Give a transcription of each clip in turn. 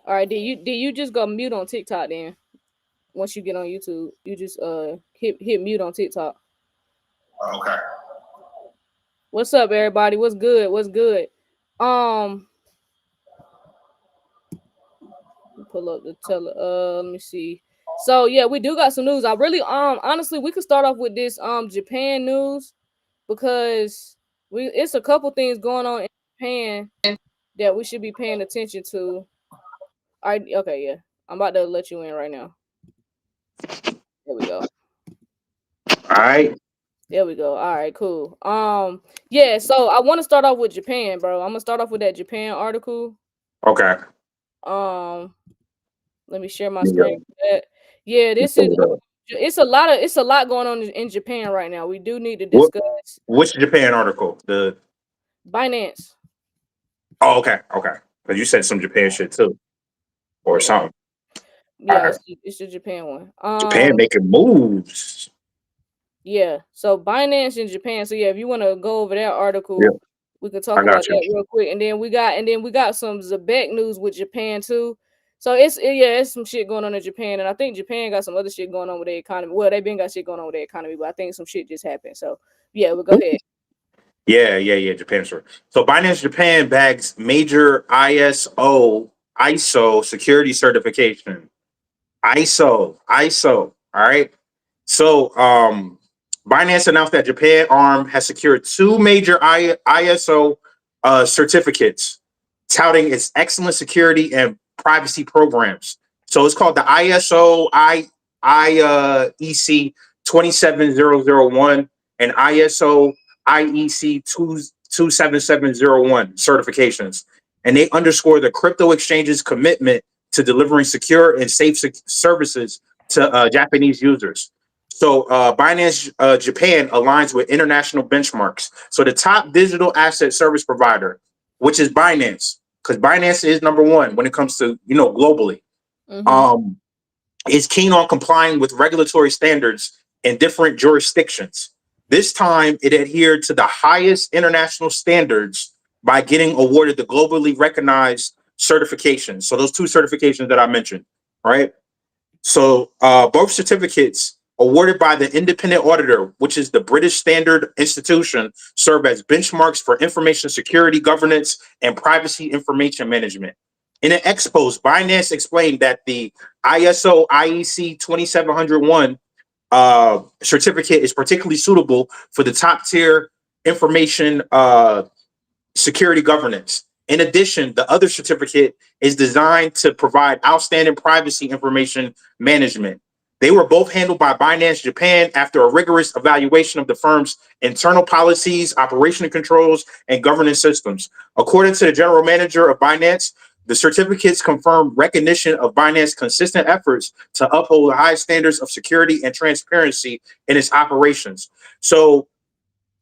All right, did you just go mute on TikTok then? Once you get on YouTube, you just hit mute on TikTok. Okay. What's up, everybody? What's good? What's good? Um, pull up the tele. Let me see. So yeah, we do got some news. I really honestly, we could start off with this Japan news because we it's a couple things going on in Japan that we should be paying attention to. All right, okay, yeah, I'm about to let you in right now. There we go. All right. There we go. All right, cool. Yeah. So I want to start off with Japan, bro. I'm gonna start off with that Japan article. Okay. Um, let me share my Yeah. screen. Yeah, You this is pull it up. it's a lot going on in Japan right now. We do need to What? discuss Which Japan article? The Binance. Oh, okay, okay. Because you said some Japan shit too, or Yeah, something. All yeah, right. it's the Japan one. Japan making moves. Yeah. So Binance in Japan. So yeah, if you want to go over that Yeah, article, we can talk I about got you. that real quick. And then we got some Zebec news with Japan too. So it's some shit going on in Japan, and I think Japan got some other shit going on with their economy. Well, they been got shit going on with their economy, but I think some shit just happened. So yeah, we'll go ahead. Yeah, yeah, yeah. Japan, sure. So Binance Japan bags major ISO security certification. ISO. All right. So Binance announced that Japan arm has secured two major ISO certificates, touting its excellent security and privacy programs. So it's called the IEC 27001 and ISO IEC 27701 certifications. And they underscore the crypto exchange's commitment to delivering secure and safe services to Japanese users. So Binance Japan aligns with international benchmarks. So the top digital asset service provider, which is Binance, because Binance is number one when it comes to globally, Mm-hmm. um, is keen on complying with regulatory standards in different jurisdictions. This time, it adhered to the highest international standards by getting awarded the globally recognized certifications. So those two certifications that I mentioned, right? So both certificates awarded by the independent auditor, which is the British Standard Institution, serve as benchmarks for information security, governance, and privacy information management. In an expose, Binance explained that the ISO IEC 27701 certificate is particularly suitable for the top tier information security governance. In addition, the other certificate is designed to provide outstanding privacy information management. They were both handled by Binance Japan after a rigorous evaluation of the firm's internal policies, operational controls, and governance systems. According to the general manager of Binance, the certificates confirm recognition of Binance's consistent efforts to uphold the high standards of security and transparency in its operations. So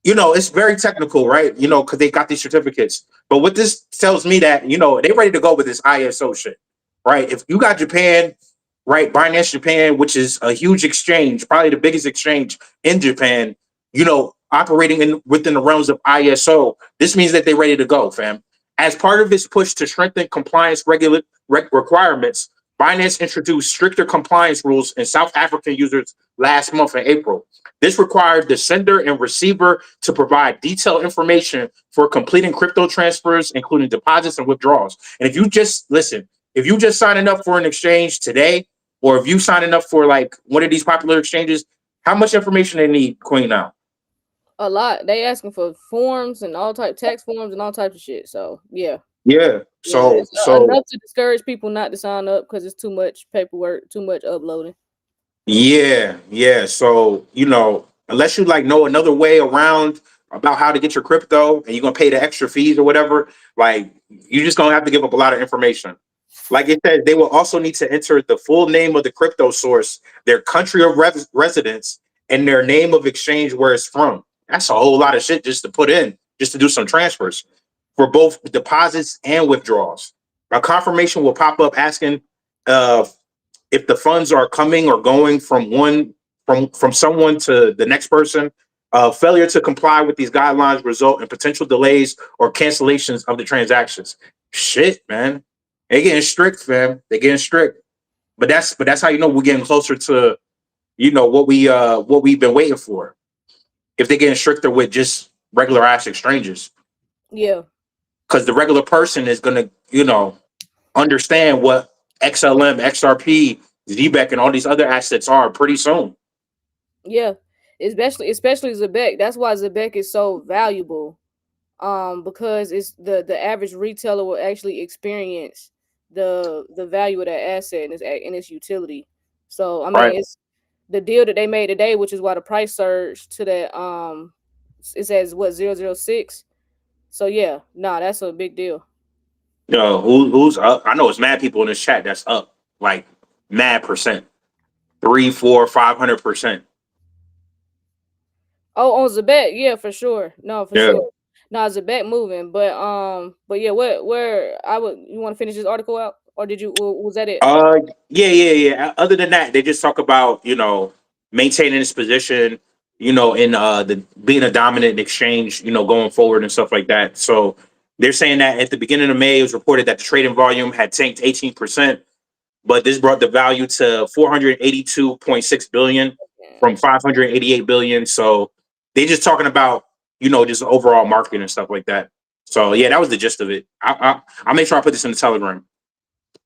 it's very technical, right? Because they got these certificates. But what this tells me that, they ready to go with this ISO shit, right? If you got Japan, right, Binance Japan, which is a huge exchange, probably the biggest exchange in Japan, operating within the realms of ISO, this means that they're ready to go, fam. As part of its push to strengthen compliance requirements, Binance introduced stricter compliance rules in South African users last month in April. This required the sender and receiver to provide detailed information for completing crypto transfers, including deposits and withdrawals. And if you just signing up for an exchange today, or if you signing up for like one of these popular exchanges, how much information they need, Queen? Now, A lot. They asking for forms and all type tax forms and all types of shit. So yeah. yeah. Yeah, So, it's so enough to discourage people not to sign up because it's too much paperwork, too much uploading. yeah, yeah. So, unless you like know another way around about how to get your crypto and you're gonna pay the extra fees or whatever, like you're just gonna have to give up a lot of information. Like it said, they will also need to enter the full name of the crypto source, their country of residence, and their name of exchange where it's from. That's a whole lot of shit just to put in, just to do some transfers for both deposits and withdrawals. A confirmation will pop up asking uh, if the funds are coming or going from someone to the next person. Failure to comply with these guidelines result in potential delays or cancellations of the transactions. Shit, man. They getting strict, fam. They getting strict. But that's how you know we're getting closer to what we've been waiting for. If they're getting stricter with just regular ass exchanges, Yeah, because the regular person is gonna understand what XLM, XRP, Zebec, and all these other assets are pretty soon. yeah. Especially Zebec. That's why Zebec is so valuable. Because it's the average retailer will actually experience the value of that asset and its utility. So I Right. mean, it's the deal that they made today, which is why the price surged to that. It says what 006. So yeah, nah, that's a big deal. Who's up? I know it's mad people in this chat that's up like mad percent, 3, 4, 500%. Oh, on Zebet, yeah, for sure. No, for Yeah. sure. No, Zebet moving, but yeah, where I would you want to finish this article out, or did you was that it? Uh, yeah. Other than that, they just talk about maintaining his position, in the being a dominant exchange, going forward and stuff like that. So they're saying that at the beginning of May, it was reported that the trading volume had tanked 18%, but this brought the value to 482.6 billion from 588 billion. So they just talking about just overall market and stuff like that. So yeah, that was the gist of it. I'll make sure I put this in the Telegram.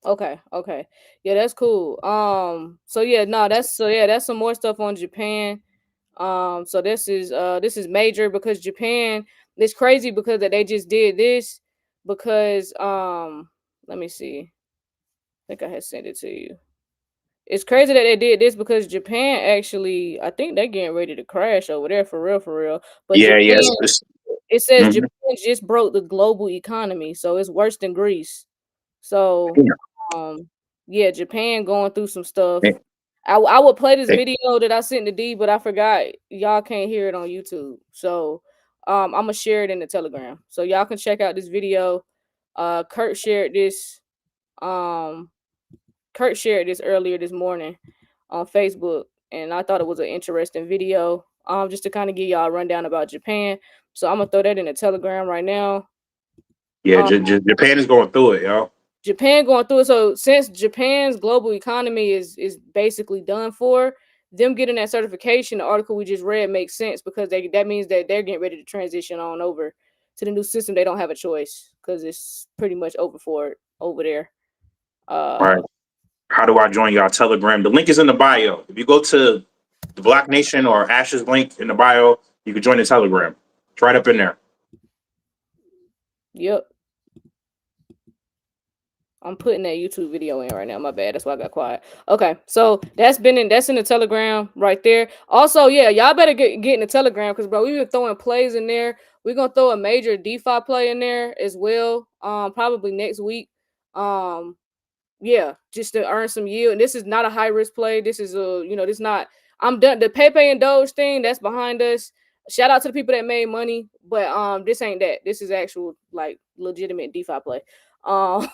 Okay, okay. Yeah, that's cool. So yeah, no, that's some more stuff on Japan. So this is major because Japan, it's crazy because that they just did this because let me see. I think I had sent it to you. It's crazy that they did this because Japan actually, I think they're getting ready to crash over there for real, for real. But Yeah, Japan, yes. it says Mhm. Japan just broke the global economy, so it's worse than Greece. So, um, yeah, Japan going through some stuff. Yeah. I would play this video that I sent to D, but I forgot y'all can't hear it on YouTube. So, I'm gonna share it in the Telegram, so y'all can check out this video. Kurt shared this. Um, Kurt shared this earlier this morning on Facebook, and I thought it was an interesting video. Just to kind of give y'all a rundown about Japan. So I'm gonna throw that in the Telegram right now. Yeah, Um, Japan is going through it, yo. Japan going through it. So since Japan's global economy is basically done for, them getting that certification, the article we just read makes sense because that means that they're getting ready to transition on over to the new system. They don't have a choice because it's pretty much over for it over there. All right. Uh, How do I join y'all Telegram? The link is in the bio. If you go to the Black Nation or Ash's link in the bio, you can join the Telegram. It's right up in there. yep. I'm putting that YouTube video in right now. My bad. That's why I got quiet. Okay, so that's in the Telegram right there. Also, yeah, y'all better get in the Telegram because bro, we've been throwing plays in there. We're gonna throw a major DeFi play in there as well. Probably next week. Um, yeah, just to earn some yield. And this is not a high risk play. This is this not. I'm done. The Pepe and Doge thing that's behind us. Shout out to the people that made money, but this ain't that. This is actual like legitimate DeFi play. Um,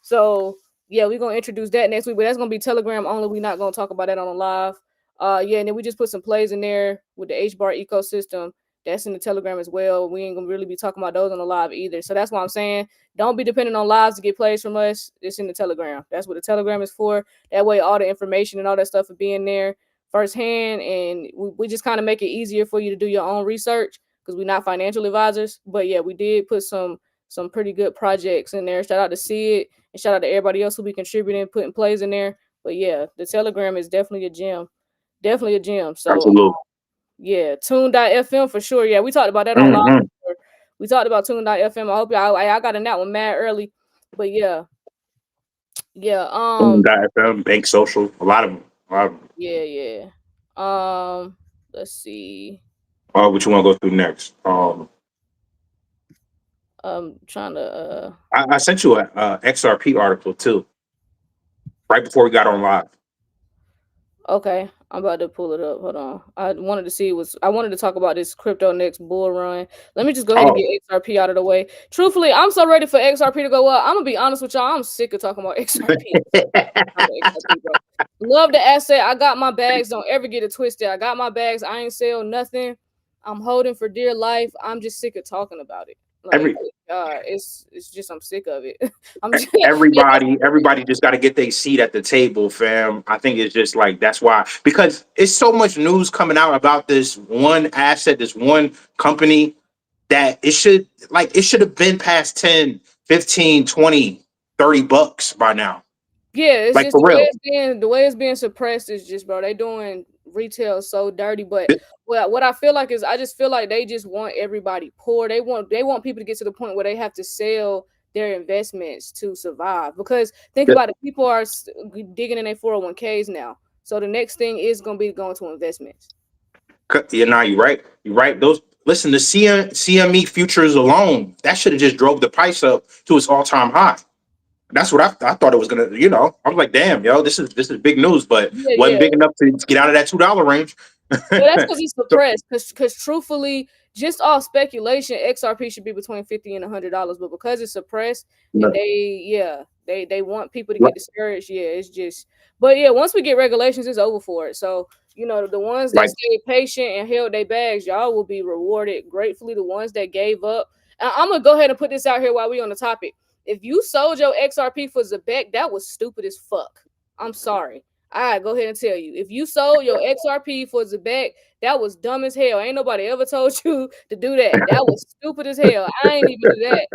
so yeah, we're gonna introduce that next week, but that's gonna be Telegram only. We're not gonna talk about that on a live. Yeah, and then we just put some plays in there with the H bar ecosystem. That's in the Telegram as well. We ain't gonna really be talking about those on the live either. So that's why I'm saying don't be dependent on lives to get plays from us. It's in the Telegram. That's what the Telegram is for. That way, all the information and all that stuff will be in there firsthand, and we just kind of make it easier for you to do your own research because we're not financial advisors. But yeah, we did put some pretty good projects in there. Shout out to Sid and shout out to everybody else who be contributing, putting plays in there. But yeah, the Telegram is definitely a gem. Definitely a gem. So Absolutely. yeah, Tune.fm for sure. Yeah, we talked about that on live. Mm-hmm. We talked about Tune.fm. I hope y'all I got in that one mad early. But yeah, yeah, FM, Bank Social, a lot of them. A lot of them. yeah, yeah. Let's see. What you want to go through next? I'm trying to I sent you a XRP article too, right before we got on live. okay, I'm about to pull it up. Hold on. I wanted to talk about this crypto next bull run. Let me just go ahead and Oh, get XRP out of the way. Truthfully, I'm so ready for XRP to go up. I'm gonna be honest with y'all. I'm sick of talking about XRP. About XRP, bro. Love the asset. I got my bags. Don't ever get it twisted. I got my bags. I ain't sell nothing. I'm holding for dear life. I'm just sick of talking about it. Like, Every it's just I'm sick of it. I'm just, everybody just got to get their seat at the table, fam. I think it's just like that's why, because it's so much news coming out about this one asset, this one company, that it should have been past 10, 15, 20, 30 bucks by now. yeah, it's Like just for real. the way it's being suppressed is just, bro. They doing retail so dirty. But what I feel like is I just feel like they just want everybody poor. They want people to get to the point where they have to sell their investments to survive. Because think about it, people are digging in their 401ks now. So the next thing is gonna be going to investments. Yeah, nah, you're right. You're right. Those listen, the CME futures alone, that should have just drove the price up to its all-time high. That's what I thought it was gonna, I was like, damn, yo, this is big news, but Yeah, wasn't yeah. big enough to get out of that $2 range. Well, that's because he's So, suppressed. Because truthfully, just all speculation, XRP should be between $50 and $100. But because it's suppressed, and they want people to get discouraged. Yeah, it's just. But yeah, once we get regulations, it's over for it. So the ones that like, stayed patient and held their bags, y'all will be rewarded gratefully. The ones that gave up, and I'm gonna go ahead and put this out here while we on the topic. If you sold your XRP for Zebec, that was stupid as fuck. I'm sorry. I go ahead and tell you, if you sold your XRP for Zebec, that was dumb as hell. Ain't nobody ever told you to do that. That was stupid as hell. I ain't even do that.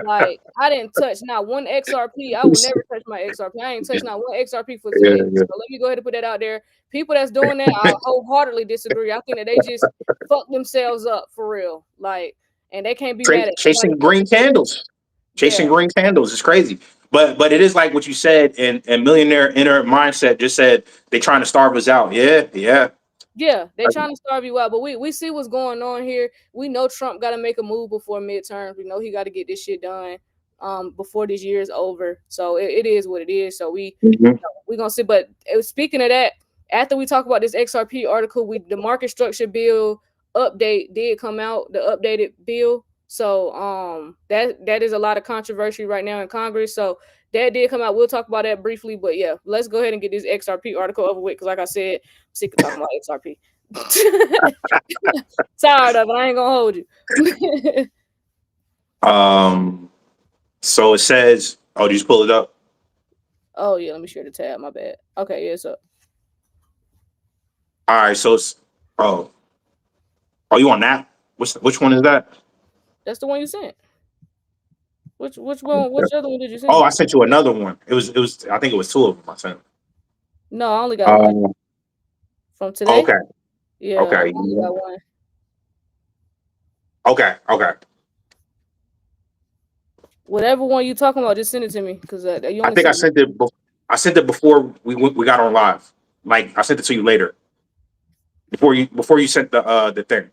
Like, I didn't touch not one XRP. I will never touch my XRP. I ain't touched not one XRP for yeah, Zebec. So let me go ahead and put that out there. People that's doing that, I wholeheartedly disagree. I think that they just fuck themselves up for real. Like, and they can't be mad at somebody chasing else. green candles. Yeah. Chasing green candles is crazy. But it is like what you said, and millionaire inner mindset just said they trying to starve us out. Yeah, yeah. Yeah, they trying to starve you out, but we see what's going on here. We know Trump got to make a move before midterms. We know he got to get this shit done before this year is over. So it is what it is. So Mhm. we gonna see. But speaking of that, after we talk about this XRP article, the market structure bill update did come out, the updated bill. So that is a lot of controversy right now in Congress. So that did come out. We'll talk about that briefly, but yeah, let's go ahead and get this XRP article over with because, like I said, I'm sick of talking about XRP. Tired of it. I ain't gonna hold you. Um. So it says, oh, did you just pull it up? Oh yeah, let me share the tab. My bad. Okay, yeah, it's up. All right. So it's oh, you on that? Which one is that? That's the one you sent. Which one? Which other one did you send Oh, I me? sent you another one. It was. I think it was two of them. I sent. No, I only got one Um. from today. Okay. Yeah, I Okay. only got one. Okay. Okay. Whatever one you talking about, just send it to me because you I only think I sent me. sent it. I sent it before we got on live. Like I sent it to you later before you sent the thing.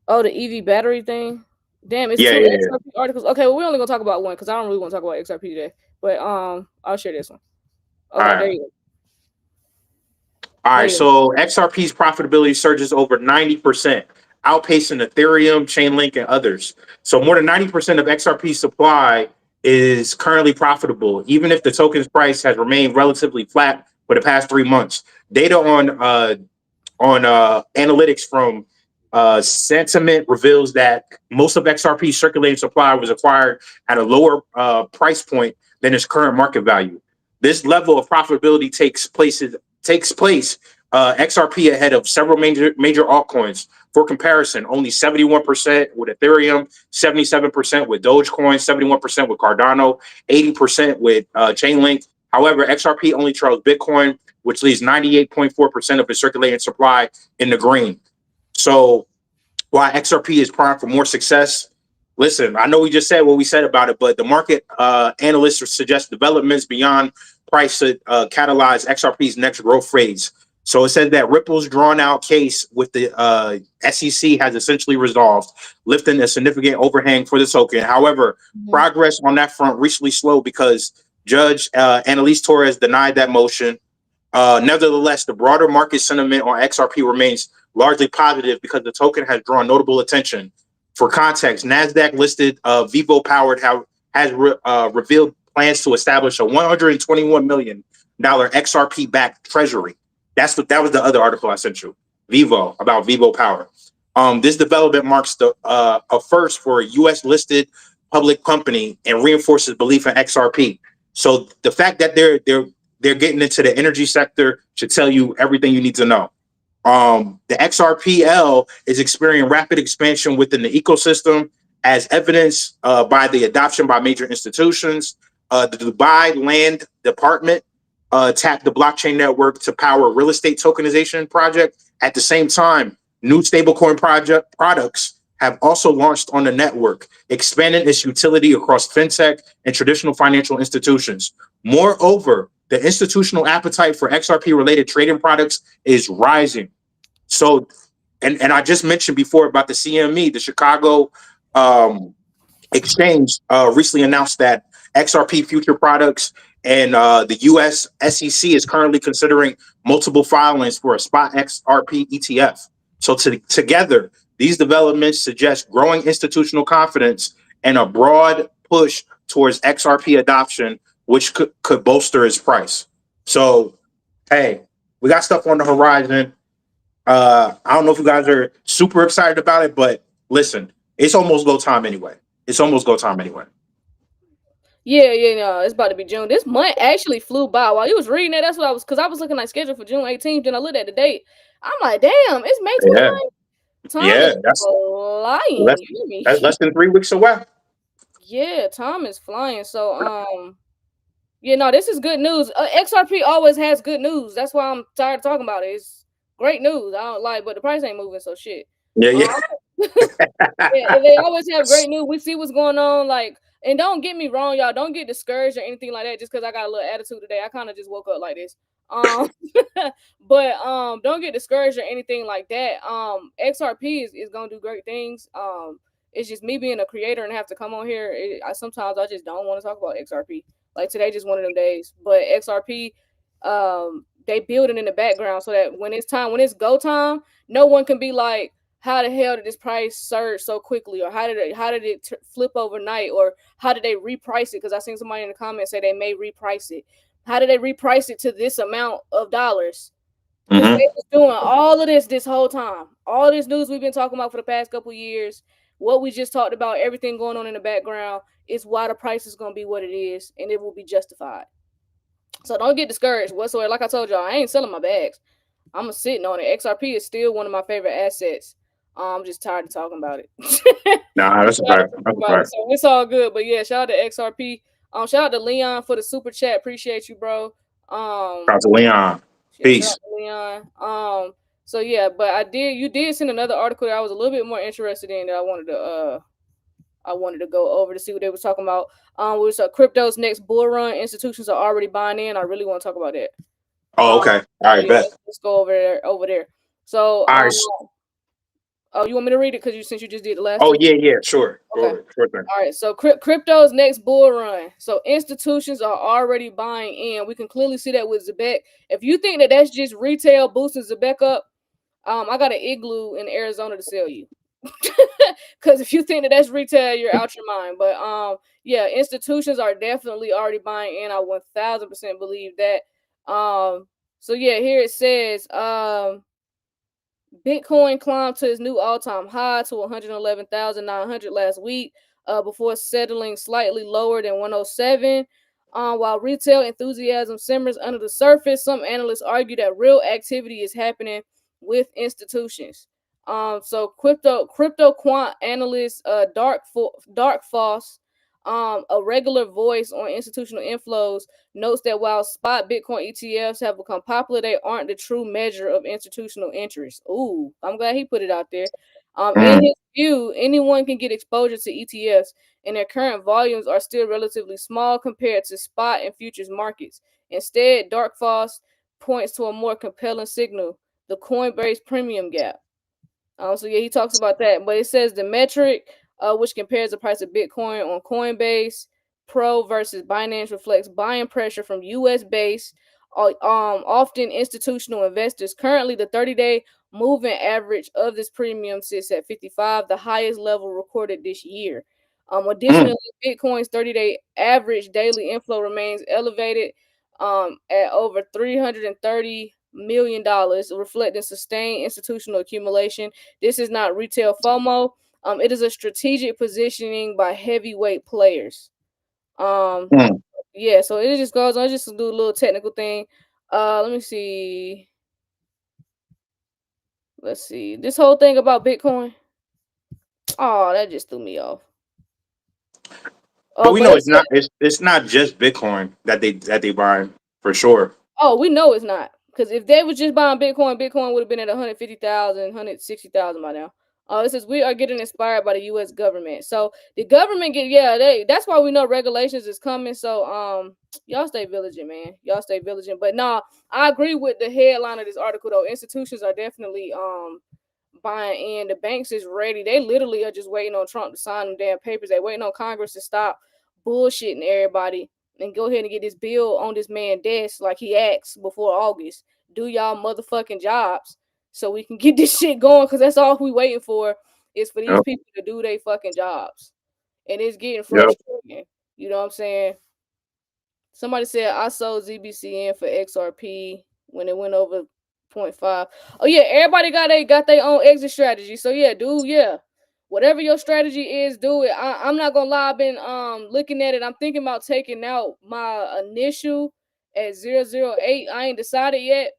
Oh, the EV battery thing. Damn, it's Yeah. two Yeah. Yeah. XRP articles. Okay, well, we're only gonna talk about one because I don't really want to talk about XRP today. But I'll share this one. All Okay, there right. you go. All There right. you go. So XRP's profitability surges over 90%, outpacing Ethereum, Chainlink, and others. So more than 90% of XRP supply is currently profitable, even if the token's price has remained relatively flat for the past 3 months. Data on analytics from Sentiment reveals that most of XRP's circulating supply was acquired at a lower price point than its current market value. This level of profitability takes place XRP ahead of several major altcoins. For comparison, only 71% with Ethereum, 77% with Dogecoin, 71% with Cardano, 80% with Chainlink. However, XRP only trails Bitcoin, which leaves 98.4% of its circulating supply in the green. So while XRP is primed for more success, listen, I know we just said what we said about it, but the market analysts suggest developments beyond price to catalyze XRP's next growth phase. So it says that Ripple's drawn out case with the SEC has essentially resolved, lifting a significant overhang for the token. However, Mhm. progress on that front recently slowed because Judge Annalise Torres denied that motion. Nevertheless, the broader market sentiment on XRP remains largely positive because the token has drawn notable attention. For context, Nasdaq listed Vivo Powered has revealed plans to establish a $121 million XRP backed treasury. That was the other article I sent you. Vivo, about Vivo Power. This development marks a first for a U.S. listed public company and reinforces belief in XRP. So the fact that they're getting into the energy sector should tell you everything you need to know. The XRPL is experiencing rapid expansion within the ecosystem, as evidenced by the adoption by major institutions. The Dubai Land Department tapped the blockchain network to power a real estate tokenization project. At the same time, new stablecoin project products have also launched on the network, expanding its utility across fintech and traditional financial institutions. Moreover, the institutional appetite for XRP related trading products is rising. So, and I just mentioned before about the CME, the Chicago um, Exchange recently announced that XRP future products and the US SEC is currently considering multiple filings for a spot XRP ETF. So, together, these developments suggest growing institutional confidence and a broad push towards XRP adoption, which could bolster its price. So, hey, we got stuff on the horizon. I don't know if you guys are super excited about it, but listen, it's almost go time anyway. It's almost go time anyway. Yeah, no, it's about to be June. This month actually flew by. While you was reading that, that's what I was, because I was looking at schedule for June 18th, and I looked at the date. I'm like, damn, it's May Yeah, 29th. Time yeah, is that's flying. less You hear me? that's less than 3 weeks away. Yeah, time is flying. So, yeah, no, this is good news. XRP always has good news. That's why I'm tired of talking about it. It's great news. I don't like, but the price ain't moving, so shit. Yeah, Um, yeah. yeah, and they always have great news. We see what's going on. Like, and don't get me wrong, y'all. Don't get discouraged or anything like that. Just because I got a little attitude today, I kind of just woke up like this. Um, but don't get discouraged or anything like that. XRP is gonna do great things. It's just me being a creator and have to come on here. Sometimes I just don't want to talk about XRP. Like today, just one of them days. But XRP, they build it in the background so that when it's go time, no one can be like, how the hell did this price surge so quickly, or how did it flip overnight, or how did they reprice it? Because I seen somebody in the comments say they may reprice it. How did they reprice it to this amount of dollars? Because Mm-hmm. they was doing all of this whole time, all this news we've been talking about for the past couple years, what we just talked about, everything going on in the background is why the price is going to be what it is, and it will be justified. So don't get discouraged whatsoever. Like I told y'all, I ain't selling my bags. I'm sitting on it. XRP is still one of my favorite assets. I'm just tired of talking about it. Nah, that's a Tired of fact. talking That's a about it. fact. So it's all good. But yeah, shout out to XRP. Shout out to Leon for the super chat. Appreciate you, bro. Shout out to Leon. Yeah, shout out Peace. to Leon. So yeah, but you did send another article that I was a little bit more interested in that I wanted to go over to see what they was talking about. Was crypto's next bull run. Institutions are already buying in. I really want to talk about that. Oh, Um, okay. All so right, yeah, bet. let's go over there. Over there. So All right. oh, you want me to read it because since you just did the last Oh, two? yeah, yeah, sure. Go Okay. ahead. Sure thing. All right. So crypto's next bull run. So institutions are already buying in. We can clearly see that with Zebec. If you think that that's just retail boosting Zebec up, I got an igloo in Arizona to sell you. Because if you think that that's retail, you're out your mind. But yeah, institutions are definitely already buying in. I 1000% believe that. So yeah, here it says Bitcoin climbed to its new all-time high to 111,900 last week, before settling slightly lower than 107. While retail enthusiasm simmers under the surface, some analysts argue that real activity is happening with institutions. So crypto quant analyst Dark Foss, a regular voice on institutional inflows, notes that while spot Bitcoin ETFs have become popular, they aren't the true measure of institutional interest. Ooh, I'm glad he put it out there. In Mm, his view, anyone can get exposure to ETFs, and their current volumes are still relatively small compared to spot and futures markets. Instead, Dark Foss points to a more compelling signal: the Coinbase premium gap. So yeah, he talks about that, but it says the metric, which compares the price of Bitcoin on Coinbase Pro versus Binance, reflects buying pressure from U.S. based, often institutional investors. Currently, the 30-day moving average of this premium sits at 55, the highest level recorded this year. mm, Additionally, Bitcoin's 30-day average daily inflow remains elevated, at over 330 million, reflecting sustained institutional accumulation. This is not retail FOMO. It is a strategic positioning by heavyweight players. Um, Mm. yeah, so it just goes on. Just to do a little technical thing. Let me see. Let's see. This whole thing about Bitcoin. Oh, that just threw me off. But we But know it it's not. It's not just Bitcoin that they buy for sure. Oh, we know it's not. Because if they was just buying Bitcoin, Bitcoin would have been at 150,000, 160,000 by now. It says we are getting inspired by the U.S. government. So the government that's why we know regulations is coming. So y'all stay vigilant, man. Y'all stay vigilant. But nah, I agree with the headline of this article though. Institutions are definitely buying in. The banks is ready. They literally are just waiting on Trump to sign them damn papers. They waiting on Congress to stop bullshitting everybody and go ahead and get this bill on this man's desk like he asked before August. Do y'all motherfucking jobs so we can get this shit going, because that's all we waiting for is for these Yep. people to do their fucking jobs. And it's getting Yep. frustrating. You know what I'm saying? Somebody said I sold ZBCN for XRP when it went over 0.5. Oh yeah, everybody got their own exit strategy. So yeah, dude, yeah. Whatever your strategy is, do it. I'm not gonna lie, I've been looking at it. I'm thinking about taking out my initial at 008. I ain't decided yet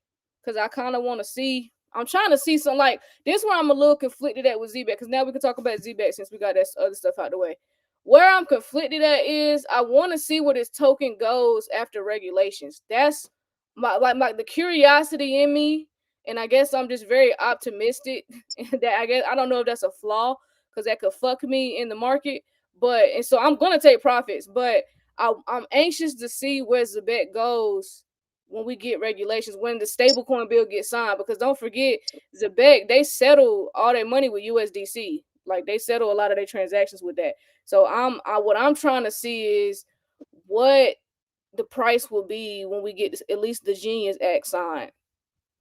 because I kind of want to see. I'm trying to see some like this where I'm a little conflicted at with Zebec, because now we can talk about Zebec since we got that other stuff out the way. Where I'm conflicted at is I want to see where this token goes after regulations. That's my the curiosity in me, and I guess I'm just very optimistic. That I guess I don't know if that's a flaw because that could fuck me in the market. But and so I'm gonna take profits, but I'm anxious to see where Zebec goes when we get regulations, when the stablecoin bill gets signed. Because don't forget, Zebec, they settle all their money with USDC. Like they settle a lot of their transactions with that. So what I'm trying to see is what the price will be when we get this, at least the Genius Act signed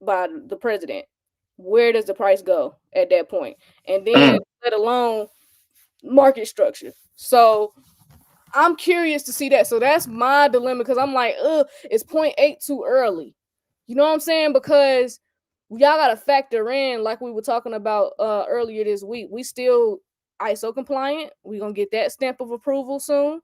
by the president. Where does the price go at that point? And then Mm. let alone market structure. So I'm curious to see that. So that's my dilemma because I'm like, it's point 0.8 too early. You know what I'm saying? Because y'all gotta factor in, like we were talking about earlier this week. We still ISO compliant. We're gonna get that stamp of approval soon.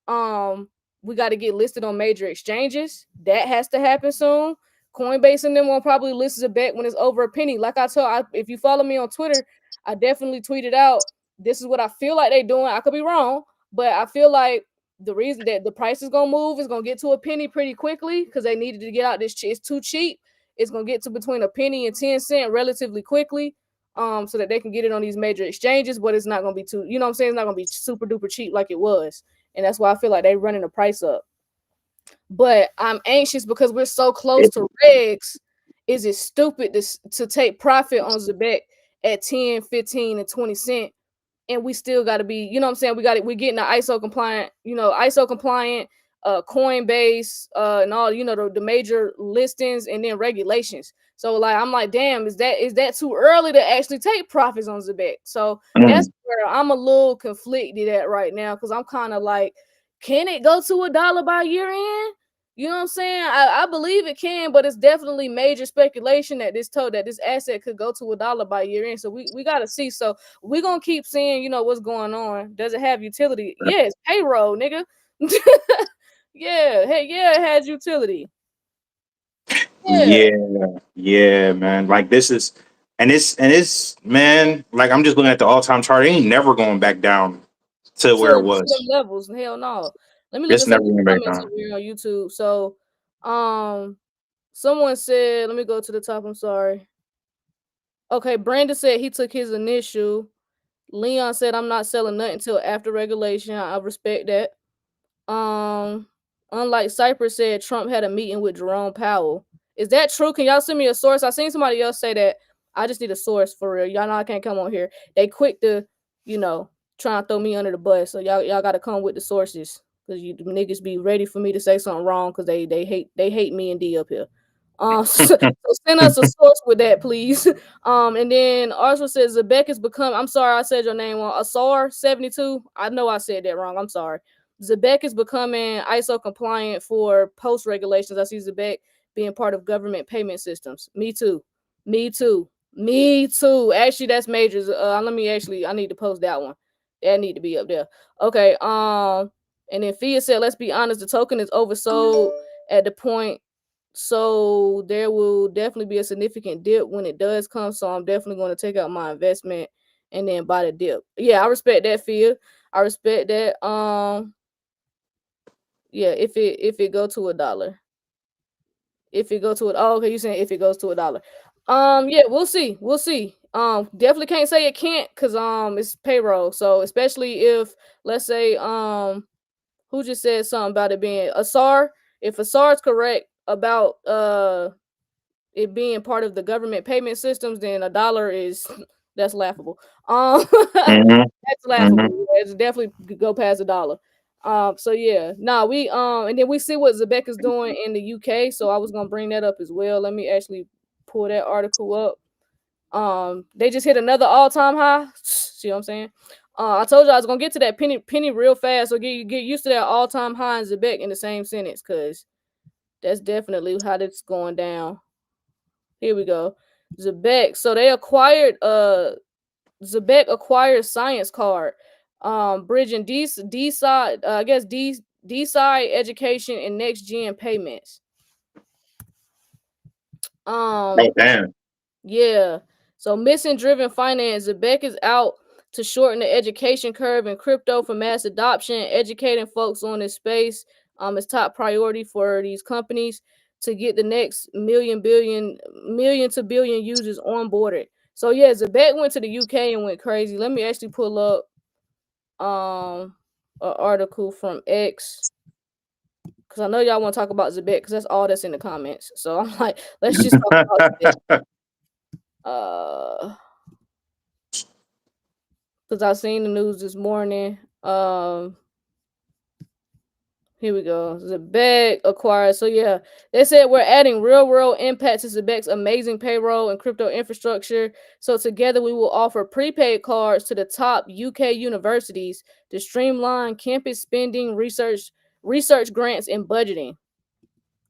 Um, we got to get listed on major exchanges. That has to happen soon. Coinbase and them will probably list a bet when it's over a penny. Like if you follow me on Twitter, I definitely tweeted out, this is what I feel like they're doing. I could be wrong, but I feel like the reason that the price is gonna move is gonna get to a penny pretty quickly because they needed to get out this. It's too cheap. It's gonna get to between a penny and 10 cents relatively quickly, so that they can get it on these major exchanges. But it's not gonna be too, you know what I'm saying? It's not gonna be super duper cheap like it was, and that's why I feel like they're running the price up. But I'm anxious because we're so close It- to regs. Is it stupid to take profit on Zebec at 10, 15, and 20 cent, and we still got to be, you know what I'm saying? We're getting the ISO compliant, ISO compliant, Coinbase, and all, the major listings and then regulations. So like, I'm like, damn, is that too early to actually take profits on Zebec? So that's mm. where I'm a little conflicted at right now because I'm kind of like, can it go to $1 by year end? You know what I'm saying? I believe it can, but it's definitely major speculation that this asset could go to $1 by year end. So we gotta see. So we're gonna keep seeing, what's going on. Does it have utility? Yes, payroll, nigga. Yeah, hey, yeah, it has utility. Yeah. Yeah, yeah, man. Like this is, and it's man. Like I'm just looking at the all-time chart. It ain't never going back down to To where it them was. levels. Hell no. Let me look It's at some never of these going back comments down. over here on YouTube. So um someone said, let me go to the top. I'm sorry. Okay, Brandon said he took his initial. Leon said I'm not selling nothing until after regulation. I respect that. Um, Unlike Cypress said, Trump had a meeting with Jerome Powell. Is that true? Can y'all send me a source? I seen somebody else say that. I just need a source for real. Y'all know I can't come on here. They quick to, you know, try and throw me under the bus. So y'all got to come with the sources because you niggas be ready for me to say something wrong because they hate me and D up here. So send us a source with that, please. And then Arsenal says Zebec has become. I'm sorry, I said your name wrong. Asar72. I know I said that wrong. I'm sorry. Zebec is becoming ISO compliant for post regulations. I see Zebec being part of government payment systems. Me too. Me too. Me too. Actually, that's majors. Let me actually. I need to post that one. That need to be up there. Okay. And then Fia said, "Let's be honest. The token is oversold at the point, so there will definitely be a significant dip when it does come. So I'm definitely going to take out my investment and then buy the dip. Yeah, I respect that, Fia. I respect that. Yeah, if it go to $1. If it go to it, oh, okay, you saying if it goes to $1. Yeah, we'll see. We'll see. Definitely can't say it can't because it's payroll. So especially if, let's say, who just said something about it being Asar? If Asar is correct about it being part of the government payment systems, then $1 is that's laughable. Mm-hmm. That's Mm-hmm. laughable. It's definitely could go past $1. So yeah, nah, we and then we see what Zebec is doing in the UK. So I was gonna bring that up as well. Let me actually pull that article up. They just hit another all-time high. See what I'm saying? I told you I was gonna get to that penny real fast. So get used to that all-time high in Zebec in the same sentence, cause that's definitely how that's going down. Here we go. Zebec. So they acquired Zebec acquired Science Card. Bridging D side, I guess D side education and next gen payments. Oh Um damn. yeah. So mission driven finance. Zebec is out to shorten the education curve in crypto for mass adoption, educating folks on this space. Is top priority for these companies to get the next million to billion users onboarded. So yeah, Zebec went to the UK and went crazy. Let me actually pull up an article from X because I know y'all want to talk about Zebec because that's all that's in the comments. So I'm like, let's just talk about Zebec. Uh, because I seen the news this morning. Here we go. Zebec acquired. So yeah, they said we're adding real world impact to Zebec's amazing payroll and crypto infrastructure. So together we will offer prepaid cards to the top UK universities to streamline campus spending, research grants, and budgeting.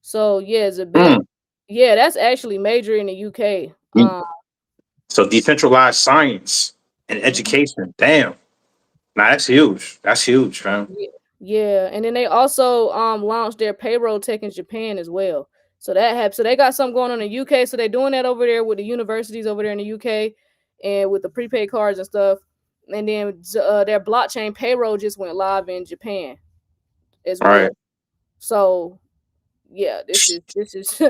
So yeah, Zebec. Mm. Yeah, that's actually major in the UK. So decentralized science and Mhm. education. Damn. Nah, that's huge. That's huge, fam. Yeah, yeah, and then they also launched their payroll tech in Japan as well. So that happened. So they got something going on in the UK. So they're doing that over there with the universities over there in the UK, and with the prepaid cards and stuff. And then their blockchain payroll just went live in Japan as All well. right. So yeah, this is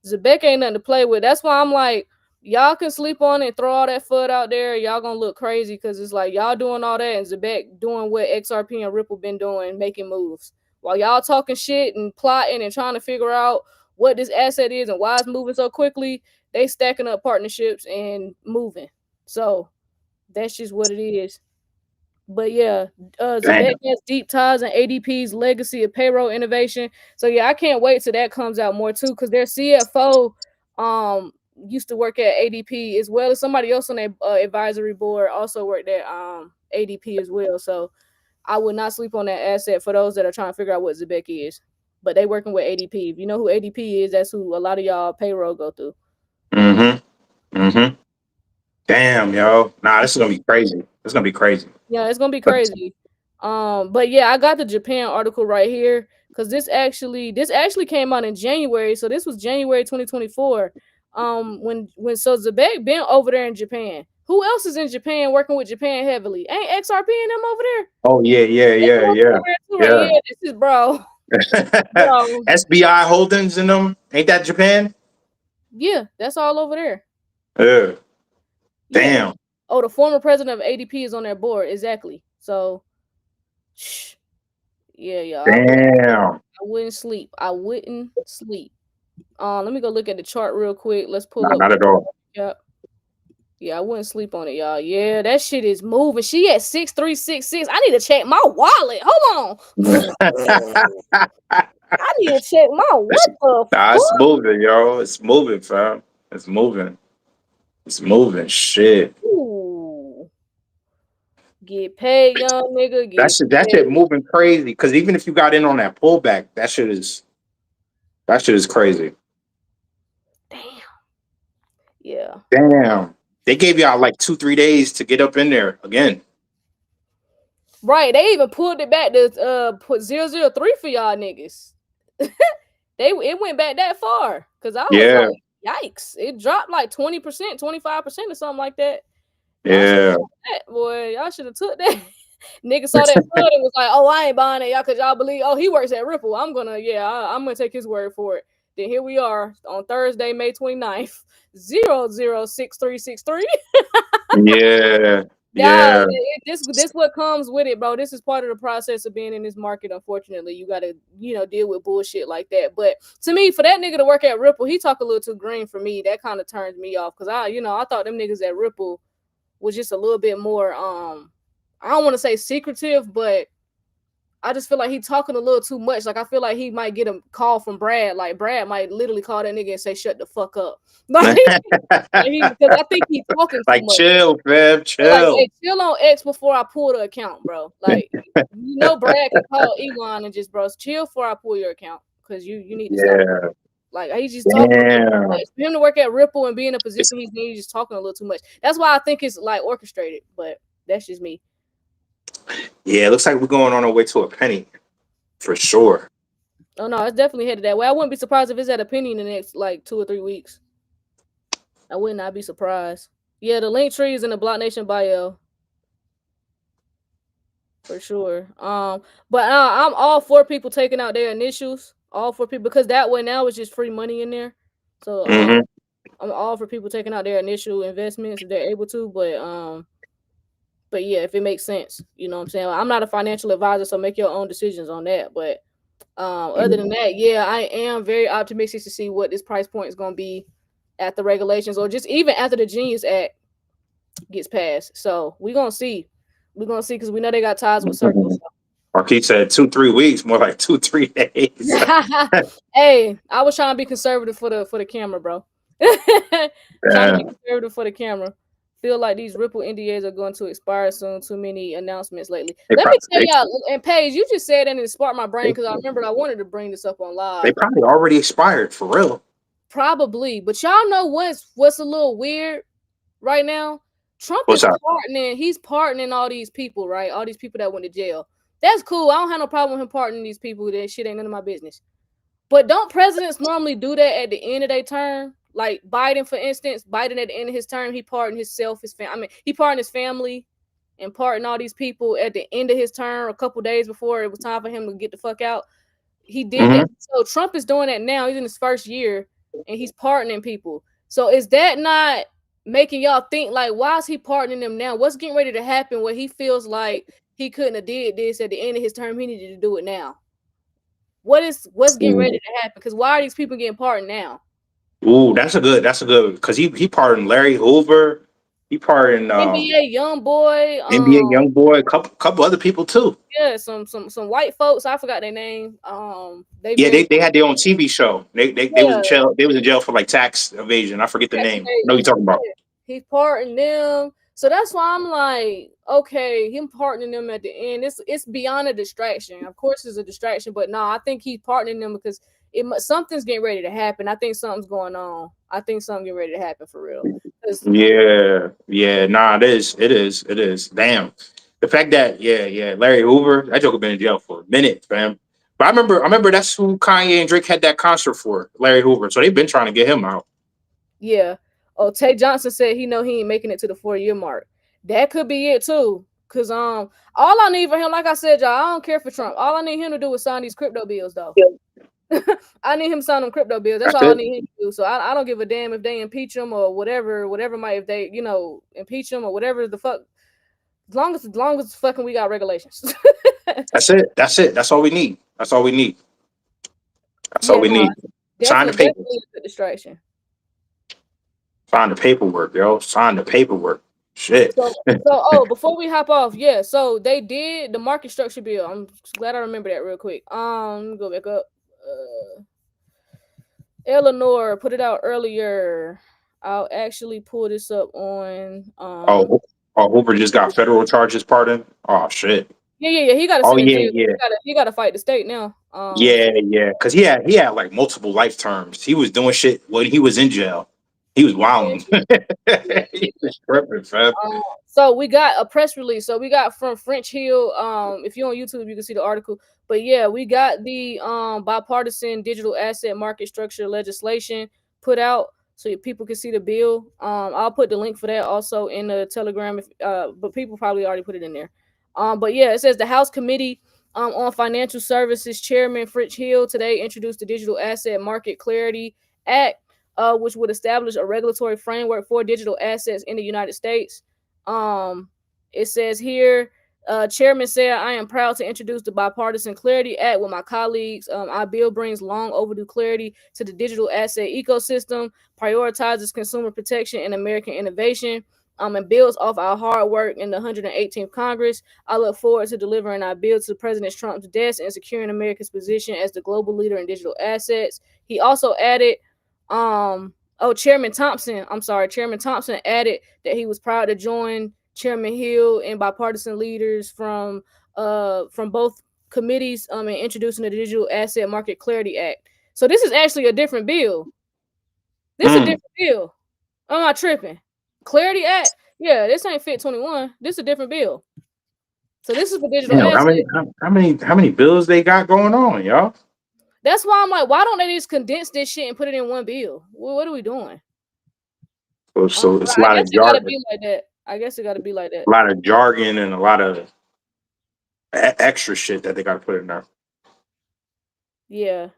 Zebec ain't nothing to play with. That's why I'm like, y'all can sleep on it, throw all that FUD out there. Y'all gonna look crazy because it's like y'all doing all that and Zebec doing what XRP and Ripple been doing, making moves. While y'all talking shit and plotting and trying to figure out what this asset is and why it's moving so quickly, they stacking up partnerships and moving. So that's just what it is. But yeah, Damn. Zebec has deep ties in ADP's legacy of payroll innovation. So yeah, I can't wait till that comes out more too, because their CFO used to work at ADP as well as somebody else on their advisory board also worked at ADP as well. So I would not sleep on that asset for those that are trying to figure out what Zebec is. But they working with ADP. If you know who ADP is, that's who a lot of y'all payroll go through. Mm-hmm. Mm-hmm. Damn, yo. Nah, this is gonna be crazy. This is gonna be crazy. Yeah, it's gonna be crazy. But yeah, I got the Japan article right here because this actually came out in January, so this was January 2024. When so Zebec been over there in Japan. Who else is in Japan working with Japan heavily? Ain't XRP and them over there? Oh yeah, yeah, They yeah, working yeah, over there too, right? yeah. Yeah, this is bro. SBI Holdings in them. Ain't that Japan? Yeah, that's all over there. Yeah. Yeah. Damn. Oh, the former president of ADP is on their board, exactly. So, yeah, y'all. Damn. I wouldn't sleep. I wouldn't sleep. Let me go look at the chart real quick. Let's pull Nah, up. not at all. Yep. Yeah, I wouldn't sleep on it, y'all. Yeah, that shit is moving. She at 6366. I need to check my wallet. Hold on. I need to check my what the Nah, it's fuck? moving, yo. It's moving, fam. It's moving. It's moving. Shit. Ooh. Get paid, young nigga. Get That paid. shit moving crazy. Cause even if you got in on that pullback, that shit is crazy. Yeah. Damn. They gave y'all like 2-3 days to get up in there again. Right. They even pulled it back to put 003 for y'all niggas. It went back that far. Cause I was Yeah. like, yikes. It dropped like 20%, 25% or something like that. Y'all should Yeah. have that, boy. Y'all should have took that. Nigga saw that flood and was like, "Oh, I ain't buying it, y'all, cause y'all believe. Oh, he works at Ripple. I'm gonna take his word for it." Then here we are on Thursday, May 29th, 006363. Yeah. Nah, Yeah. this what comes with it, bro. This is part of the process of being in this market. Unfortunately, you gotta deal with bullshit like that. But to me, for that nigga to work at Ripple, he talk a little too green for me. That kind of turns me off because I thought them niggas at Ripple was just a little bit more I don't want to say secretive, but I just feel like he talking a little too much. Like I feel like he might get a call from Brad. Like Brad might literally call that nigga and say, "Shut the fuck up." Like because I think he's talking too Like much. chill, Feb, They're like, chill. "Hey, chill on X before I pull the account, bro." Like Brad can call Elon and just, bro, chill before I pull your account because you need to stop. Yeah. Like he's just talking a little too Damn. much. For him to work at Ripple and be in a position he's in, he's just talking a little too much. That's why I think it's like orchestrated, but that's just me. Yeah, it looks like we're going on our way to a penny for sure. Oh no, it's definitely headed that way. I wouldn't be surprised if it's at a penny in the next like 2 or 3 weeks. I would not be surprised. Yeah, the link tree is in the Block Nation bio for sure. But I'm all for people taking out their initials. All for people because that way now it's just free money in there. So Hmm. I'm all for people taking out their initial investments if they're able to. But yeah, if it makes sense, you know what I'm saying. I'm not a financial advisor, so make your own decisions on that. But other than that, yeah, I am very optimistic to see what this price point is going to be at the regulations or just even after the Genius Act gets passed. So we're going to see. We're going to see because we know they got ties with Circle. Marquis said 2-3 weeks, more like 2-3 days. Hey, I was trying to be conservative for the camera, bro. Trying to be Damn. conservative for the camera. Feel like these Ripple NDAs are going to expire soon. Too many announcements lately. They Let me probably tell y'all, and Paige, you just said that and it sparked my brain because I remembered I wanted to bring this up on they live. probably already expired for real. Probably, but y'all know what's a little weird right now? Trump What's is up? pardoning. He's pardoning all these people, right? All these people that went to jail. That's cool. I don't have no problem with him pardoning these people. That shit ain't none of my business. But don't presidents normally do that at the end of their term? Like Biden, for instance, Biden at the end of his term, he pardoned himself, his family. I mean, he pardoned his family and pardoned all these people at the end of his term, a couple days before it was time for him to get the fuck out. He did that. Hmm. So Trump is doing that now. He's in his first year and he's pardoning people. So is that not making y'all think like why is he pardoning them now? What's getting ready to happen where he feels like he couldn't have did this at the end of his term? He needed to do it now. What's getting ready to happen? Because why are these people getting pardoned now? Ooh, that's a good because he pardoned Larry Hoover. He pardoned NBA young boy, NBA young boy, couple other people too. yeah, some white folks. I forgot their name. They've Yeah, been they had their own TV show. They was yeah, in jail. They was in jail for like tax evasion. I forget the tax name. I know evasion. you talking about. Yeah. He's parting them. So that's why I'm like, okay, him pardoning them at the end. It's beyond a distraction. Of course, it's a distraction, but no, I think he's pardoning them because something's getting ready to happen. I think something's going on. I think something getting ready to happen for real. Yeah, yeah, nah, it is. Damn, the fact that Larry Hoover, that joker been in jail for a minute, fam. But I remember that's who Kanye and Drake had that concert for, Larry Hoover. So they've been trying to get him out. Yeah. Oh, Tay Johnson said he ain't making it to the 4 year mark. That could be it too. Cause all I need for him, like I said, y'all, I don't care for Trump. All I need him to do is sign these crypto bills, though. I need him to sign them crypto bills. That's That's all I it. need him to do. So I don't give a damn if they impeach him or whatever might if they impeach him or whatever the fuck. As long as fucking we got regulations. That's it. That's it. That's all we need. That's all we need. That's all Yeah, we no, need. Sign the definitely papers. a good distraction. Sign the paperwork, yo. Sign the paperwork. Shit. Before we hop off, yeah, so they did the market structure bill. I'm glad I remember that real quick. Let me go back up. Eleanor put it out earlier. I'll actually pull this up on Oh, Hoover just got federal charges pardoned. Oh shit. yeah. He got to Oh sit in yeah, jail. yeah. He got to fight the state now. Yeah, yeah. Cause he had like multiple life terms. He was doing shit when he was in jail. He was wilding. He was tripping, fam. So we got a press release. So we got from French Hill. If you're on YouTube, you can see the article. But yeah, we got the bipartisan digital asset market structure legislation put out so people can see the bill. I'll put the link for that also in the Telegram. If but people probably already put it in there. But yeah, it says the House Committee on Financial Services Chairman French Hill today introduced the Digital Asset Market Clarity Act, which would establish a regulatory framework for digital assets in the United States. Um, it says here, Chairman said, I am proud to introduce the Bipartisan Clarity Act with my colleagues. Our bill brings long overdue clarity to the digital asset ecosystem, prioritizes consumer protection and American innovation, and builds off our hard work in the 118th Congress. I look forward to delivering our bill to President Trump's desk and securing America's position as the global leader in digital assets. He also added, Chairman Thompson added that he was proud to join Chairman Hill and bipartisan leaders from both committees in introducing the Digital Asset Market Clarity Act. So this is actually a different bill. This is a Mm. different bill. I'm not tripping. Clarity Act? Yeah, this ain't Fit 21. This is a different bill. So this is for digital Damn, assets. how many bills they got going on, y'all? That's why I'm like, why don't they just condense this shit and put it in one bill? What are we doing? So it's a I lot guess of it gotta jargon, be like that. I guess it gotta be like that. a lot of jargon, and a lot of extra shit that they got to put in there. Yeah.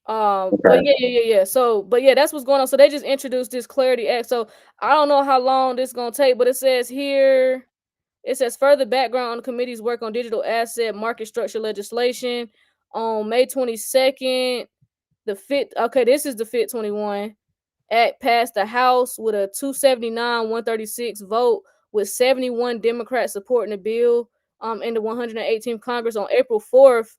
But Okay. yeah. So, but yeah, that's what's going on. So they just introduced this Clarity Act. So I don't know how long this gonna take, but it says here, it says further background on the committee's work on digital asset market structure legislation on May 22nd. This is the Fit 21. Act passed the House with a 279-136 vote, with 71 Democrats supporting the bill in the 118th Congress on April 4th.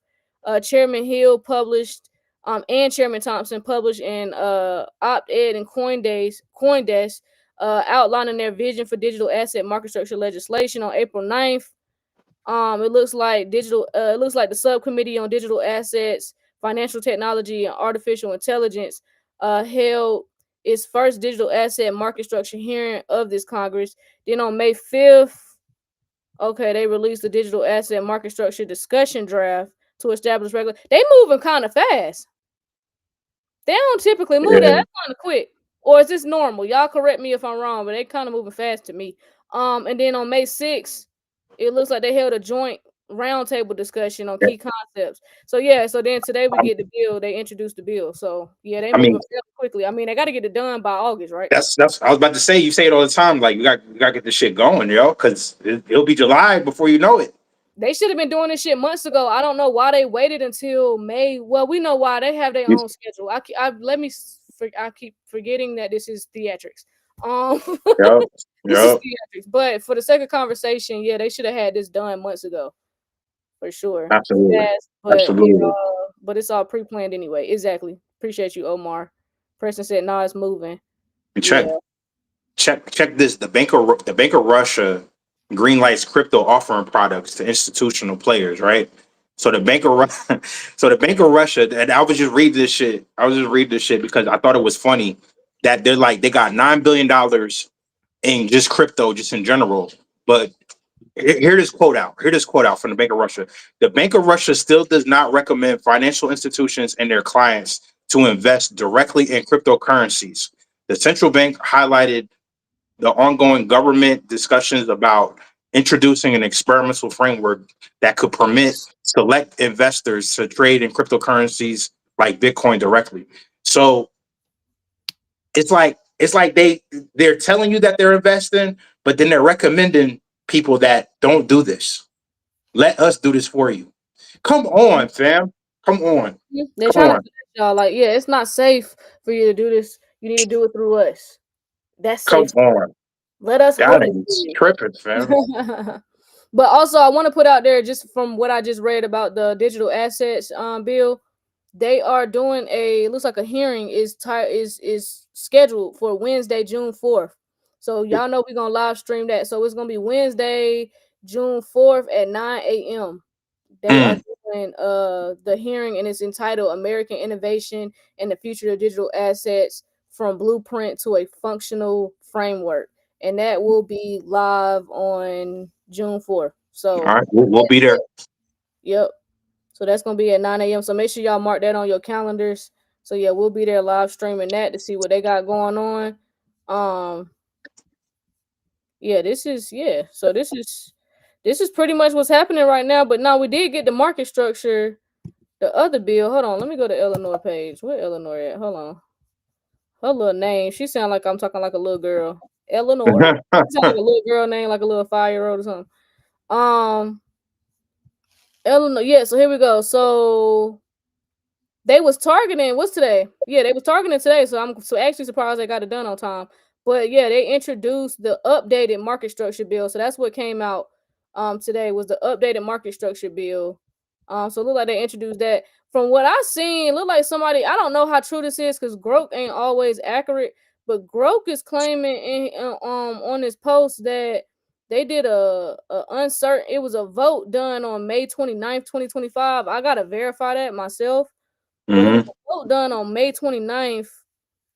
Chairman Hill published and Chairman Thompson published an op-ed in CoinDesk outlining their vision for digital asset market structure legislation on April 9th. It looks like the subcommittee on digital assets, financial technology, and artificial intelligence held its first digital asset market structure hearing of this Congress. Then on May 5th, they released the digital asset market structure discussion draft to establish regular. They moving kind of fast. They don't typically move that. Yeah. That's kind of quick. Or is this normal? Y'all correct me if I'm wrong, but they kind of moving fast to me. And then on May 6th, it looks like they held a joint roundtable discussion on key concepts. So yeah, so then today we I, get the bill. They introduced the bill. So yeah, they I mean, moving fairly quickly. I mean, they got to get it done by August, right? that's. I was about to say. You say it all the time. Like you got to get this shit going, yo, because it'll be July before you know it. They should have been doing this shit months ago. I don't know why they waited until May. Well, we know why. They have their own schedule. I keep forgetting that this is theatrics. Um, Yep. this is Yep. theatrics. But for the sake of conversation, yeah, they should have had this done months ago for sure. Absolutely. Fast, Absolutely. but it's all pre-planned anyway. Exactly. Appreciate you, Omar. Preston said, "Nah, it's moving." And Yeah. check this. The Bank of Russia green lights crypto offering products to institutional players, right? So the Bank of so the Bank of Russia, and I was just reading this shit. I was just reading this shit because I thought it was funny that they got $9 billion in just crypto, just in general. But hear this quote out. Hear this quote out from the Bank of Russia. The Bank of Russia still does not recommend financial institutions and their clients to invest directly in cryptocurrencies. The central bank highlighted the ongoing government discussions about introducing an experimental framework that could permit select investors to trade in cryptocurrencies like Bitcoin directly. So it's like they're telling you that they're investing, but then they're recommending people that don't do this. Let us do this for you. Come on, fam. Come on. They're Come trying to on. finish y'all like, yeah, it's not safe for you to do this. You need to do it through us. That's Come safe. on. Let us That hold it for is you. tripping, fam. But also, I want to put out there, just from what I just read about the digital assets bill, they are doing it looks like a hearing is scheduled for Wednesday, June 4th. So y'all know we're gonna live stream that. So it's gonna be Wednesday, June 4th at 9 a.m. They are Mm. doing the hearing, and it's entitled American Innovation and the Future of Digital Assets from blueprint to a functional framework, and that will be live on June 4th. All So right, we'll be there. yep. So that's gonna be at 9 a.m. So make sure y'all mark that on your calendars. So yeah, we'll be there live streaming that to see what they got going on. Um, yeah, this is yeah. So this is pretty much what's happening right now. But now we did get the market structure, the other bill. Hold on, let me go to Illinois page. Where Illinois at? Hold on. Her little name. She sound like I'm talking like a little girl. Eleanor. She sound like a little girl name, like a little 5-year-old or something. Um, Eleanor. Yeah. So here we go. So they was targeting what's today? Yeah, they was targeting today. So I'm so actually surprised they got it done on time. But yeah, they introduced the updated market structure bill. So that's what came out today was the updated market structure bill. So it look like they introduced that. From what I seen, look like somebody, I don't know how true this is because Grok ain't always accurate, but Grok is claiming on this post that they did a uncertain, it was a vote done on May 29th, 2025. I gotta verify that myself, but it was Hmm. a vote done on May 29th,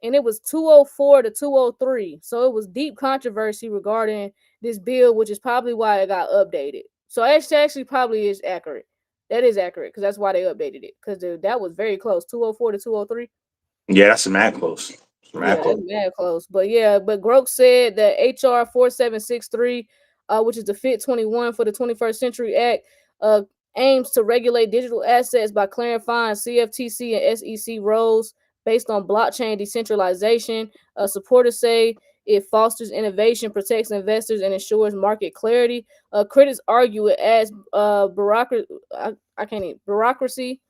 and it was 204 to 203. So it was deep controversy regarding this bill, which is probably why it got updated. So actually probably is accurate. That is accurate because that's why they updated it because that was very close, 204 to 203. Yeah, that's mad close. It's Yeah, mad that's close. mad close. But yeah, but Groke said that HR 4763, which is the Fit 21 for the 21st Century Act, aims to regulate digital assets by clarifying CFTC and SEC roles based on blockchain decentralization. Supporters say it fosters innovation, protects investors, and ensures market clarity. Critics argue it adds bureaucracy. I can't even bureaucracy.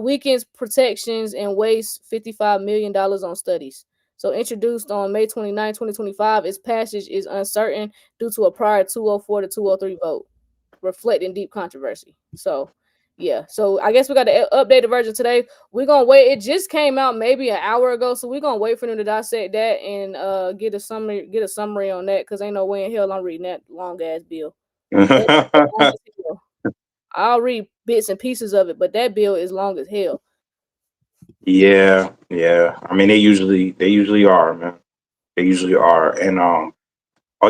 Weakens protections and wastes $55 million on studies. So introduced on May 29, 2025, its passage is uncertain due to a prior 204 to 203 vote, reflecting deep controversy. So yeah, so I guess we got the updated version today. We're gonna wait. It just came out maybe an hour ago, so we're gonna wait for them to dissect that and get a summary on that because ain't no way in hell I'm reading that long ass bill. That bill long as hell. I'll read bits and pieces of it, but that bill is long as hell. Yeah, yeah. I mean, they usually are, man. They usually are. And oh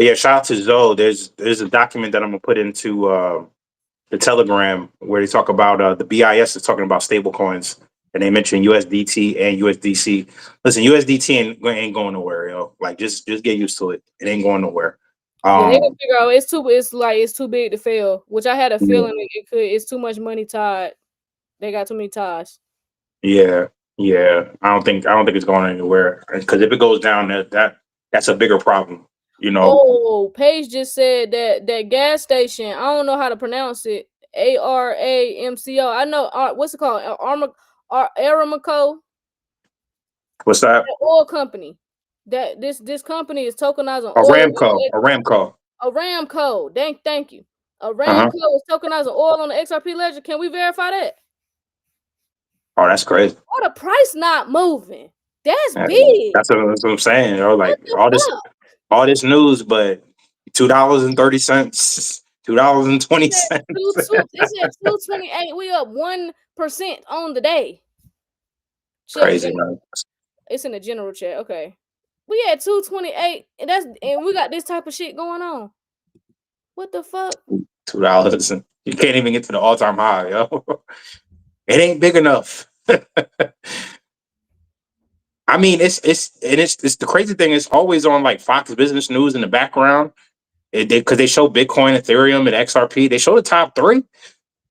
yeah, shout out to Zoe. There's a document that I'm gonna put into the Telegram where they talk about the BIS is talking about stable coins, and they mention USDT and USDC. Listen, USDT ain't going nowhere, yo. Like just get used to it. It ain't going nowhere. Yeah, they didn't Um, figure out it's too big to fail, which I had a yeah, feeling it could. It's too much money tied. They got too many ties. yeah, yeah. I don't think it's going anywhere because if it goes down, that's a bigger problem. You know, Oh, Paige just said that gas station. I don't know how to pronounce it. ARAMCO. I know. What's it called? Aramco, what's that? the oil company. That this company is tokenizing oil. Aramco, Aramco. Aramco. Thank you. Uh huh. Aramco is tokenizing oil on the XRP ledger. Can we verify that? Oh, that's crazy. Oh, the price not moving. That's Yeah, big. that's what I'm saying. You know, What like the fuck? all this news, but $2.30, $2.20. It's at 228. We up 1% on the day. Check Crazy, general. man. It's in the general chat. Okay. We at 228, and we got this type of shit going on. What the fuck? $2. You can't even get to the all time high, yo. It ain't big enough. I mean, it's the crazy thing. It's always on like Fox Business News in the background. Because they show Bitcoin, Ethereum, and XRP. They show the top three.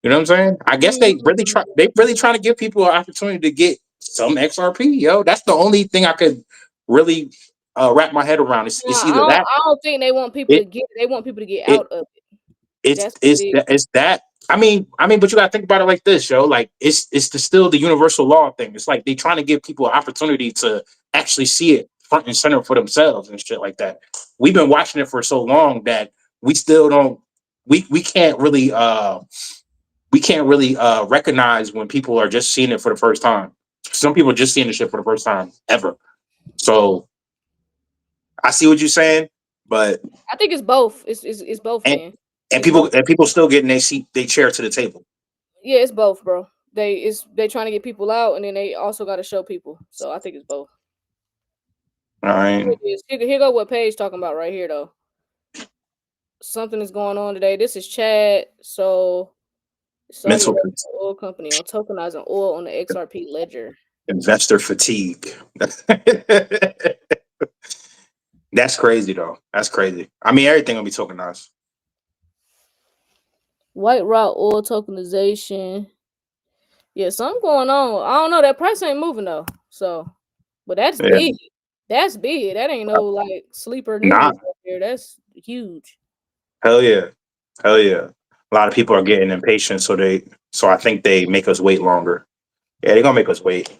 You know what I'm saying? I guess they really trying to give people an opportunity to get some XRP, yo. That's the only thing I could really wrap my head around. It's Nah, either that I don't think they want people to it get. They want people to get it out of it. it's That's what it's it is. that it's that. I mean, but you gotta think about it like this, yo. Like still the universal law thing. It's like they trying to give people an opportunity to actually see it front and center for themselves and shit like that. We've been watching it for so long that we still don't we can't really recognize when people are just seeing it for the first time. Some people are just seeing the shit for the first time ever. So I see what you're saying, but I think it's both. It's both. and Then and it's both. people still getting they chair to the table. Yeah, it's both, bro. They trying to get people out, and then they also got to show people. So I think it's both. All right. Here go what Paige talking about right here though. Something is going on today. This is Chad. So Saudi Mental Arabia oil company on tokenizing oil on the XRP ledger. investor fatigue. That's crazy though. That's crazy. I mean, everything will be tokenized. White Rock oil tokenization. Yeah, something going on. I don't know. That price ain't moving though. So, but that's Yeah. big. That's big. That ain't no like sleeper Nah. news right there. That's huge. Hell yeah. Hell yeah. A lot of people are getting impatient, so I think they make us wait longer. Yeah, they're gonna make us wait.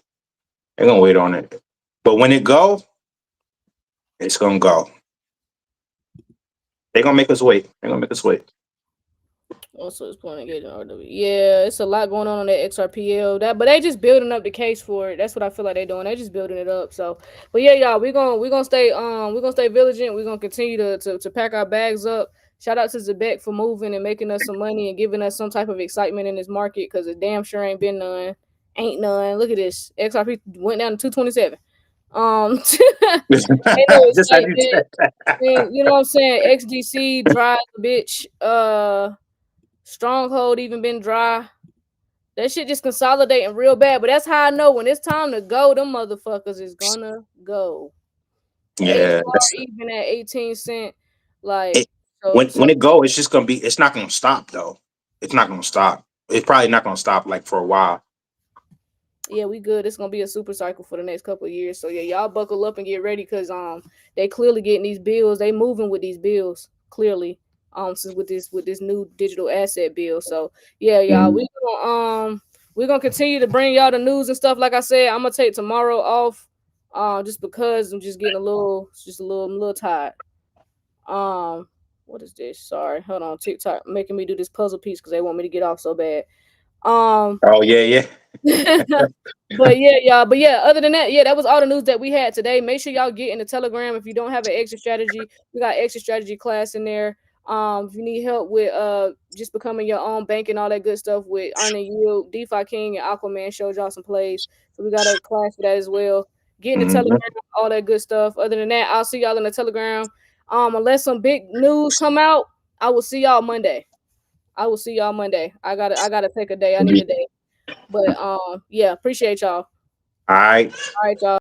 They're gonna wait on it. But when it go, it's gonna go. They're gonna make us wait. They're gonna make us wait. Also, it's point engaging RW. Yeah, it's a lot going on that XRPL. But they just building up the case for it. That's what I feel like they're doing. They just building it up. So, but yeah, y'all, we gonna stay vigilant. We're gonna continue to pack our bags up. Shout out to Zebec for moving and making us some money and giving us some type of excitement in this market because it damn sure ain't been none. Ain't none. Look at this. XRP went down to 227. Ain't no Just as you excitement. said. You know what I'm saying? XDC dry bitch. Stronghold even been dry. That shit just consolidating real bad. But that's how I know when it's time to go, them motherfuckers is gonna go. Yeah, ADR even at 18 cent. Like it, so when so it go, it's just gonna be. It's not gonna stop though. It's not gonna stop. It's probably not gonna stop like for a while. yeah, we good. It's gonna be a super cycle for the next couple of years. So yeah, y'all buckle up and get ready because they clearly getting these bills. They moving with these bills clearly. Since with this new digital asset bill. So yeah, y'all, Mhm. we're gonna continue to bring y'all the news and stuff. Like I said, I'm gonna take tomorrow off. Just because I'm just getting I'm a little tired. What is this? Sorry, hold on. TikTok making me do this puzzle piece because they want me to get off so bad. Um, Oh yeah, yeah. but yeah, y'all. But yeah, other than that, yeah, that was all the news that we had today. Make sure y'all get in the Telegram if you don't have an exit strategy. We got exit strategy class in there. If you need help with just becoming your own bank and all that good stuff with earning yield, DeFi King and Aquaman showed y'all some plays. So we got a class for that as well. Get in the Mhm. Telegram, all that good stuff. Other than that, I'll see y'all in the Telegram. Unless some big news come out, I will see y'all Monday. I will see y'all Monday. I gotta take a day. I need a day. But yeah, appreciate y'all. All right. All right, y'all.